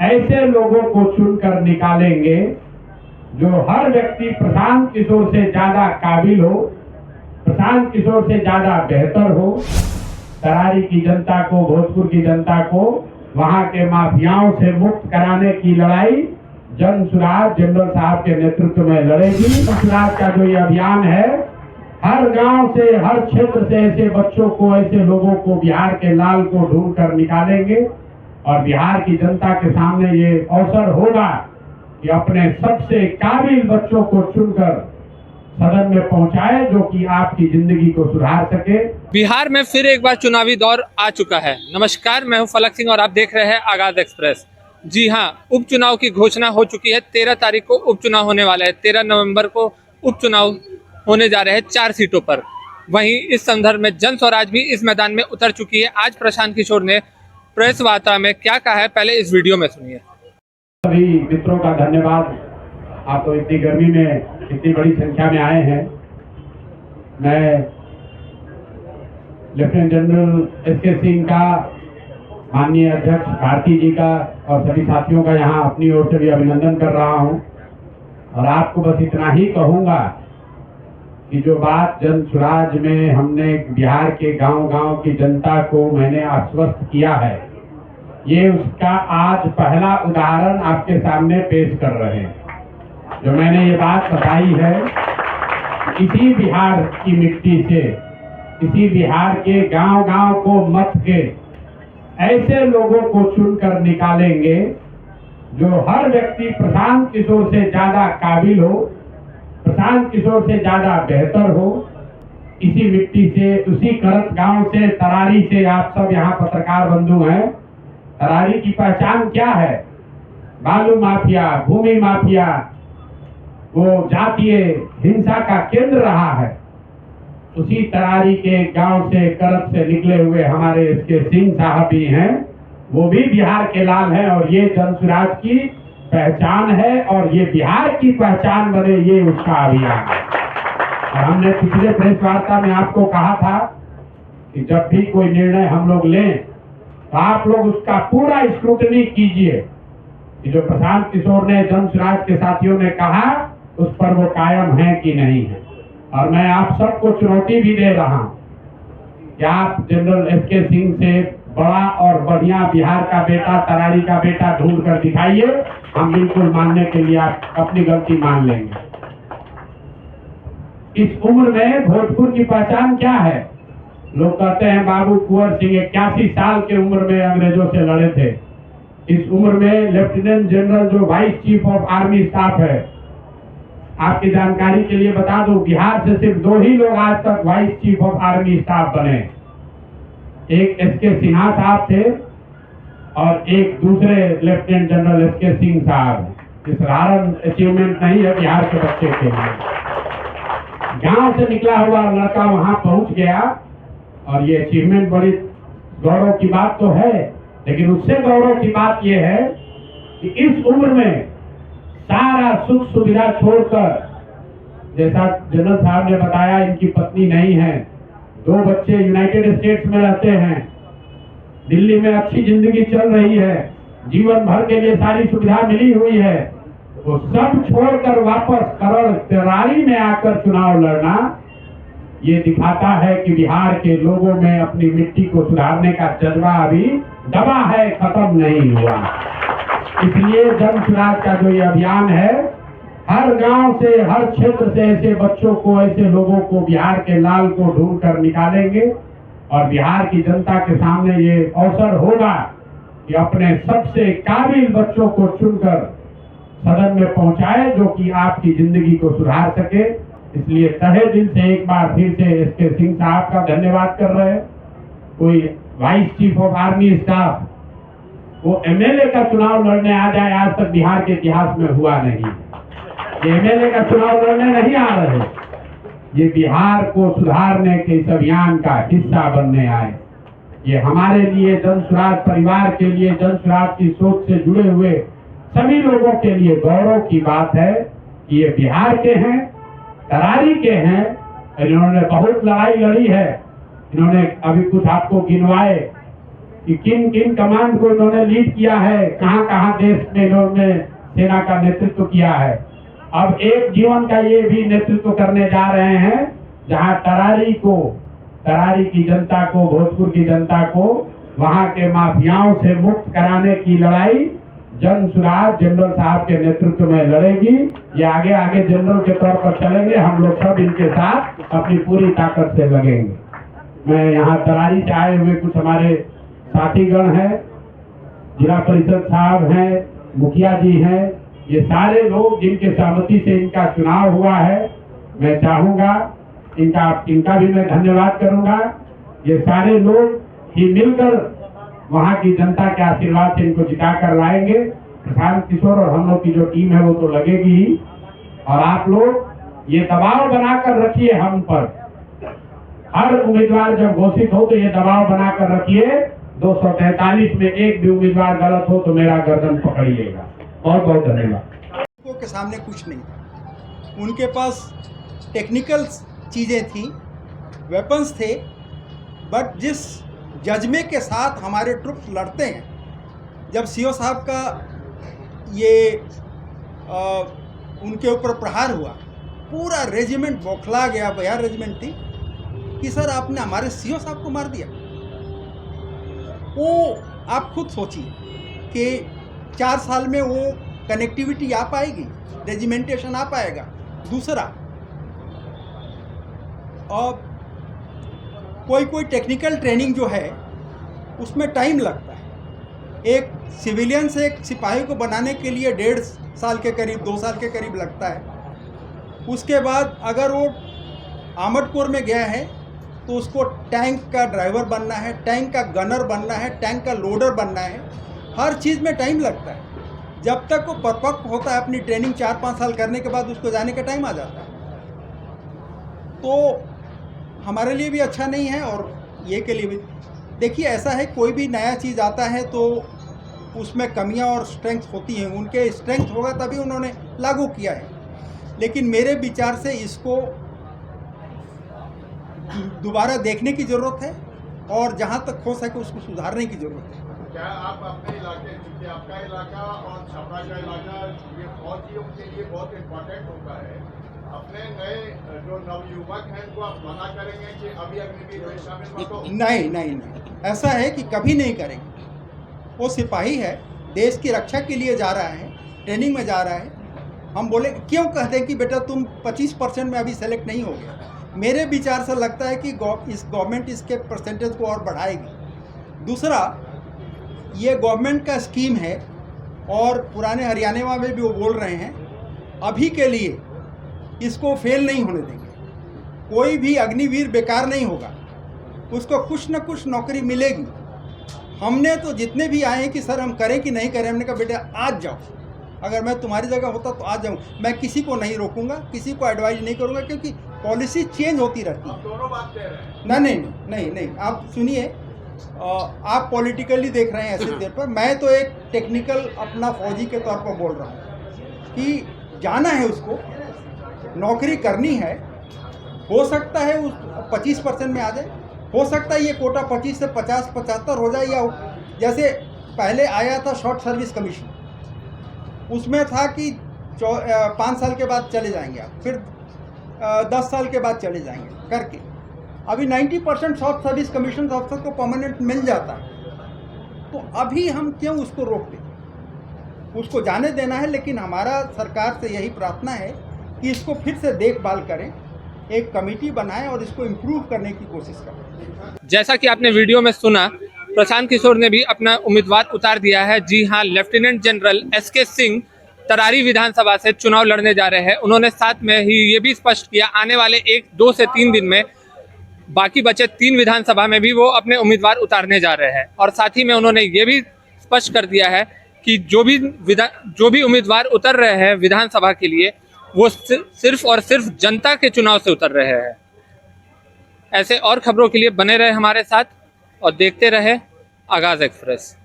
ऐसे लोगों को चुनकर निकालेंगे जो हर व्यक्ति प्रशांत किशोर से ज्यादा काबिल हो, प्रशांत किशोर से ज्यादा बेहतर हो। तरारी की जनता को, भोजपुर की जनता को वहां के माफियाओं से मुक्त कराने की लड़ाई जन सुराज जनरल साहब के नेतृत्व में लड़ेगी। जन सुराज का जो ये अभियान है, हर गांव से, हर क्षेत्र से ऐसे बच्चों को, ऐसे लोगों को, बिहार के लाल को ढूंढ कर निकालेंगे और बिहार की जनता के सामने ये अवसर होगा कि अपने सबसे काबिल बच्चों को चुनकर सदन में पहुंचाए जो कि आपकी जिंदगी को सुधार सके। बिहार में फिर एक बार चुनावी दौर आ चुका है। नमस्कार, मैं हूं फलक सिंह और आप देख रहे हैं आगाज एक्सप्रेस। जी हां, उपचुनाव की घोषणा हो चुकी है। 13 तारीख को उपचुनाव होने वाला है। 13 नवंबर को उपचुनाव होने जा रहे हैं 4 सीटों पर। वहीं इस संदर्भ में जन स्वराज भी इस मैदान में उतर चुकी है। आज प्रशांत किशोर ने प्रेस वार्ता में क्या कहा है, पहले इस वीडियो में सुनिए। सभी मित्रों का धन्यवाद। आप तो इतनी गर्मी में इतनी बड़ी संख्या में आए हैं। मैं लेफ्टिनेंट जनरल एसके सिंह का, माननीय अध्यक्ष भारती जी का और सभी साथियों का यहाँ अपनी ओर से भी अभिनंदन कर रहा हूँ। और आपको बस इतना ही कहूँगा कि जो बात जन सुराज में हमने बिहार के गांव-गांव की जनता को मैंने आश्वस्त किया है, ये उसका आज पहला उदाहरण आपके सामने पेश कर रहे हैं। जो मैंने ये बात बताई है, इसी बिहार की मिट्टी से, इसी बिहार के गांव-गांव को मत के ऐसे लोगों को चुनकर निकालेंगे जो हर व्यक्ति प्रशांत किशोर से ज्यादा काबिल हो, प्रशांत किशोर से ज्यादा बेहतर हो। इसी मिट्टी से, उसी करत गांव से, तरारी से, आप सब यहाँ पत्रकार बंधु हैं। तरारी की पहचान क्या है? बालू माफिया, भूमि माफिया, वो जातीय हिंसा का केंद्र रहा है। उसी तरारी के गांव से, करत से निकले हुए हमारे एसके सिंह साहब भी हैं। वो भी बिहार के लाल हैं और ये जन सुराज की पहचान है और ये बिहार की पहचान बने, ये उसका अभियान है। और हमने पिछले प्रेस वार्ता में आपको कहा था कि जब भी कोई निर्णय हम लोग लें तो आप लोग उसका पूरा स्क्रूटनी कीजिए कि जो प्रशांत किशोर ने, जन सुराज के साथियों ने कहा, उस पर वो कायम है कि नहीं है। और मैं आप सबको चुनौती भी दे रहा हूं कि आप जनरल एसके सिंह से बड़ा और बढ़िया बिहार का बेटा, तरारी का बेटा ढूंढ कर दिखाइए। हम बिल्कुल मानने के लिए आप अपनी गलती मान लेंगे। इस उम्र में भोजपुर की पहचान क्या है? लोग कहते हैं बाबू कुंवर सिंह 81 साल के उम्र में अंग्रेजों से लड़े थे। इस उम्र में लेफ्टिनेंट जनरल जो vice chief of army staff है, आपकी जानकारी के लिए बता दूं, बिहार से सिर्फ 2 ही लोग आज तक vice chief of army staff बने। एक एसके सिन्हा साहब थे और एक दूसरे लेफ्टिनेंट जनरल एसके सिंह साहब। इस साधारण अचीवमेंट नहीं है बिहार के बच्चे के लिए। गांव से निकला हुआ लड़का वहां पहुंच गया और ये अचीवमेंट बड़ी गौरव की बात तो है, लेकिन उससे गौरव की बात यह है कि इस उम्र में सारा सुख सुविधा छोड़कर, जैसा जनरल साहब ने बताया, इनकी पत्नी नहीं है, 2 बच्चे यूनाइटेड स्टेट्स में रहते हैं, दिल्ली में अच्छी जिंदगी चल रही है, जीवन भर के लिए सारी सुविधा मिली हुई है, वो सब छोड़कर वापस तरारी में आकर चुनाव लड़ना, ये दिखाता है कि बिहार के लोगों में अपनी मिट्टी को सुधारने का जज्बा अभी दबा है, खत्म नहीं हुआ। इसलिए जन सुराज का जो ये अभियान है, हर गांव से, हर क्षेत्र से ऐसे बच्चों को, ऐसे लोगों को, बिहार के लाल को ढूंढ कर निकालेंगे और बिहार की जनता के सामने ये अवसर होगा कि अपने सबसे काबिल बच्चों को चुनकर सदन में पहुंचाए जो कि आपकी जिंदगी को सुधार सके। इसलिए तहे दिल से एक बार फिर से एसके सिंह साहब का धन्यवाद कर रहे हैं। कोई vice chief of army staff वो एमएलए का चुनाव लड़ने आ जाए, आज तक बिहार के इतिहास में हुआ नहीं। ये एमएलए का चुनाव लड़ने नहीं आ रहे, ये बिहार को सुधारने के इस अभियान का हिस्सा बनने आए। ये हमारे लिए, जन सुराज परिवार के लिए, जन सुराज की सोच से जुड़े हुए सभी लोगों के लिए गौरव की बात है कि ये बिहार के हैं, तरारी के हैं। इन्होंने बहुत लड़ाई लड़ी है। इन्होंने अभी कुछ आपको गिनवाए कि किन किन कमांड को इन्होंने लीड किया है, कहाँ कहाँ देश में इन्होंने सेना का नेतृत्व किया है। अब एक जीवन का ये भी नेतृत्व करने जा रहे हैं, जहाँ तरारी की जनता को, भोजपुर की जनता को वहाँ के माफियाओं से मुक्त कराने की लड़ाई जन सुराज जनरल साहब के नेतृत्व में लड़ेगी। ये आगे आगे जनरल के तौर पर चलेंगे, हम लोग सब इनके साथ अपनी पूरी ताकत से लगेंगे। मैं यहाँ तरारी से आए हुए कुछ हमारे साथीगण हैं, जिला परिषद साहब हैं, मुखिया जी हैं, ये सारे लोग जिनके सहमति से इनका चुनाव हुआ है, मैं चाहूंगा इनका भी मैं धन्यवाद करूंगा। ये सारे लोग ही मिलकर वहाँ की जनता के आशीर्वाद से इनको जिता कर लाएंगे। प्रशांत किशोर और हम लोग की जो टीम है वो तो लगेगी ही, और आप लोग ये दबाव बनाकर रखिए हम पर। हर उम्मीदवार जब घोषित हो तो ये दबाव बनाकर रखिए, 243 में एक भी उम्मीदवार गलत हो तो मेरा गर्दन पकड़िएगा। बहुत बहुत धन्यवाद। के सामने कुछ नहीं था, उनके पास टेक्निकल चीज़ें थी, वेपन्स थे, बट जिस जज्बे के साथ हमारे ट्रुप्स लड़ते हैं, जब सीओ साहब का ये उनके ऊपर प्रहार हुआ, पूरा रेजिमेंट बौखला गया। बिहार रेजिमेंट थी कि सर आपने हमारे सीओ साहब को मार दिया। वो आप खुद सोचिए कि 4 साल में वो कनेक्टिविटी आ पाएगी, रेजिमेंटेशन आ पाएगा। दूसरा, और कोई टेक्निकल ट्रेनिंग जो है उसमें टाइम लगता है। एक सिविलियन से एक सिपाही को बनाने के लिए 1.5 साल के करीब, 2 साल के करीब लगता है। उसके बाद अगर वो आर्मर्ड कोर में गया है तो उसको टैंक का ड्राइवर बनना है, टैंक का गनर बनना है, टैंक का लोडर बनना है। हर चीज़ में टाइम लगता है। जब तक वो परफेक्ट होता है, अपनी ट्रेनिंग 4-5 साल करने के बाद उसको जाने का टाइम आ जाता है। तो हमारे लिए भी अच्छा नहीं है और ये के लिए भी। देखिए, ऐसा है, कोई भी नया चीज़ आता है तो उसमें कमियां और स्ट्रेंथ होती हैं। उनके स्ट्रेंथ होगा तभी उन्होंने लागू किया है, लेकिन मेरे विचार से इसको दोबारा देखने की ज़रूरत है और जहां तक हो सके उसको सुधारने की ज़रूरत है। क्या आप अपने इलाके, क्योंकि आपका इलाका और छपरा का इलाका ये फौजियों के लिए बहुत इम्पोर्टेंट होता है, अपने नए जो नवयुवक हैं उनको आप मना करेंगे कि अभी अग्निवीर में शामिल मत हो? नहीं, ऐसा है कि कभी नहीं करेंगे। वो सिपाही है, देश की रक्षा के लिए जा रहा है, ट्रेनिंग में जा रहा है। हम बोले क्यों कहते हैं कि बेटा तुम 25% में अभी सेलेक्ट नहीं हो गया। मेरे विचार से लगता है कि इस गवर्नमेंट इसके परसेंटेज को और बढ़ाएगी। दूसरा, ये गवर्नमेंट का स्कीम है और पुराने हरियाणा में भी वो बोल रहे हैं, अभी के लिए इसको फेल नहीं होने देंगे। कोई भी अग्निवीर बेकार नहीं होगा, उसको कुछ न कुछ नौकरी मिलेगी। हमने तो जितने भी आए हैं कि सर हम करें कि नहीं करें, हमने कहा बेटा आज जाओ, अगर मैं तुम्हारी जगह होता तो आज जाऊँ। मैं किसी को नहीं रोकूंगा, किसी को एडवाइज नहीं करूंगा, क्योंकि पॉलिसी चेंज होती रहती है। दोनों बात कह रहे हैं। नहीं, आप सुनिए, आप पॉलिटिकली देख रहे हैं ऐसे देर पर। मैं तो एक टेक्निकल अपना फौजी के तौर पर बोल रहा हूँ कि जाना है, उसको नौकरी करनी है। हो सकता है उस 25% में आ जाए, हो सकता है ये कोटा 25 से 50-75 हो जाए, या जैसे पहले आया था शॉर्ट सर्विस कमीशन, उसमें था कि 5 साल के बाद चले जाएंगे आप, फिर 10 साल के बाद चले जाएंगे करके। अभी 90% शॉर्ट सर्विस कमीशन अफसर को परमानेंट मिल जाता है, तो अभी हम क्यों उसको रोकते? उसको जाने देना है। लेकिन हमारा सरकार से यही प्रार्थना है कि इसको फिर से देखभाल करें, एक कमेटी बनाएं और इसको इम्प्रूव करने की कोशिश करें। जैसा कि आपने वीडियो में सुना, प्रशांत किशोर ने भी अपना उम्मीदवार उतार दिया है। जी हाँ, lieutenant general SK Singh Tarari विधानसभा से चुनाव लड़ने जा रहे हैं। उन्होंने साथ में ही ये भी स्पष्ट किया, आने वाले 2 से 3 दिन में बाकी बचे 3 विधानसभा में भी वो अपने उम्मीदवार उतारने जा रहे हैं। और साथ ही में उन्होंने ये भी स्पष्ट कर दिया है कि जो भी उम्मीदवार उतर रहे हैं विधानसभा के लिए, वो सिर्फ और सिर्फ जनता के चुनाव से उतर रहे हैं। ऐसे और खबरों के लिए बने रहे हमारे साथ और देखते रहे आगाज़ एक्सप्रेस।